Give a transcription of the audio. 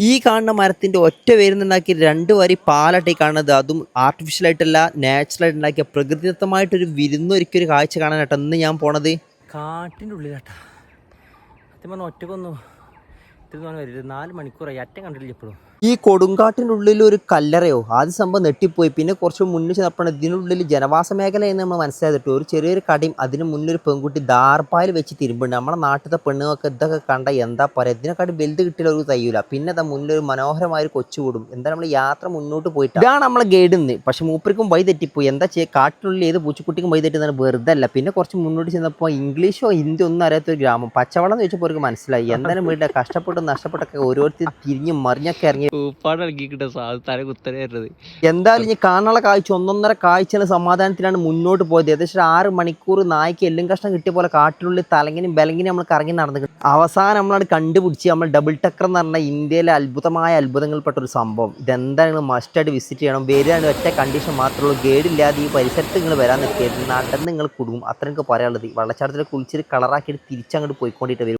ഈ കാണുന്ന മരത്തിന്റെ ഒറ്റ വേരുന്നുണ്ടാക്കി 2 വരി പാലട്ടെ കാണുന്നത്. അതും ആർട്ടിഫിഷ്യൽ ആയിട്ടല്ല, നാച്ചുറൽ ആയിട്ട് ഉണ്ടാക്കിയ പ്രകൃതിദത്തമായിട്ടൊരു വിരുന്നൊരുക്കിയൊരു കാഴ്ച കാണാനാട്ടോ ഇന്ന് ഞാൻ പോണത്. കാട്ടിൻ്റെ ഉള്ളിലാട്ടാ. സത്യം പറഞ്ഞാൽ ഒറ്റക്കൊന്നും ഇത്ര 4 മണിക്കൂറായി, അറ്റം കണ്ടിട്ടില്ല ഇപ്പോഴും. ഈ കൊടുങ്കാട്ടിൻ്റെ ഉള്ളിൽ ഒരു കല്ലറയോ, ആദ്യ സംഭവം നെട്ടിപ്പോയി. പിന്നെ കുറച്ച് മുന്നിൽ ചെന്നപ്പോഴാണ് ഇതിനുള്ളിൽ ജനവാസ മേഖല എന്ന് നമ്മൾ മനസ്സിലായിട്ട് ഒരു ചെറിയൊരു കടയും അതിന് മുന്നിലൊരു പെൺകുട്ടി ദാർപ്പായിൽ വെച്ച് തിരുമ്പുണ്ട്. നമ്മുടെ നാട്ടിലത്തെ പെണ്ണുങ്ങൾക്ക് ഇതൊക്കെ കണ്ട എന്താ പറയുക, ഇതിനെക്കാട്ടി വലുത് കിട്ടിയാൽ ഒരു തയ്യൂല. പിന്നെ അതാ മുന്നിലൊരു മനോഹരമായ ഒരു കൊച്ചു കൂടും. എന്താ നമ്മൾ യാത്ര മുന്നോട്ട് പോയിട്ട് ഇതാണ് നമ്മളെ ഗൈഡ് നിന്ന്. പക്ഷെ മൂപ്പർക്കും വഴി തെറ്റിപ്പോയി. എന്താ ചെയ്യുക, കാട്ടിനുള്ളിൽ ഏത് പൂച്ചക്കുട്ടിക്കും വഴി തെറ്റുന്നതാണ് വെറുതെ അല്ല. പിന്നെ കുറച്ച് മുന്നോട്ട് ചെന്നപ്പോൾ ഇംഗ്ലീഷോ ഹിന്ദി ഒന്നും അറിയാത്തൊരു ഗ്രാമം. പച്ചവളം എന്ന് ചോദിച്ചപ്പോൾ അവർക്ക് മനസ്സിലായി. എന്തായാലും വീട്ടിൽ കഷ്ടപ്പെട്ടും നഷ്ടപ്പെട്ടൊക്കെ ഓരോരുത്തർ തിരിഞ്ഞും മറിഞ്ഞൊക്കെ ഇറങ്ങി എന്തായാലും ഇനി കാണാനുള്ള കാഴ്ച 1.5 കാഴ്ച സമാധാനത്തിലാണ് മുന്നോട്ട് പോയത്. ഏകദേശം 6 മണിക്കൂർ നായ്ക്ക് എല്ലും കഷ്ണം കിട്ടിയ പോലെ കാട്ടിനുള്ളിൽ തലങ്ങിനും ബലങ്ങിനും നമ്മൾ കറങ്ങി നടന്നു. അവസാനം നമ്മളത് കണ്ടുപിടിച്ച് നമ്മൾ ഡബിൾ ടക്കർ എന്ന് പറഞ്ഞ ഇന്ത്യയിലെ അത്ഭുതങ്ങൾപ്പെട്ട ഒരു സംഭവം. ഇതെന്താണ് മസ്റ്റായിട്ട് വിസിറ്റ് ചെയ്യണം. വരികയാണ് ഒറ്റ കണ്ടീഷൻ മാത്രമേ ഉള്ളൂ, ഗൈഡ് ഇല്ലാതെ ഈ പരിസരത്ത് നിങ്ങൾ വരാൻ നിൽക്കരുത്. നടന്ന് നിങ്ങൾ കുടുങ്ങും. അത്ര എനിക്ക് പറയാനുള്ളത്. വെള്ളച്ചാട്ടത്തിൽ കുളിച്ചിട്ട് കളറാക്കിയിട്ട് തിരിച്ചങ്ങോട്ട് പോയിക്കൊണ്ടിട്ട് വരും.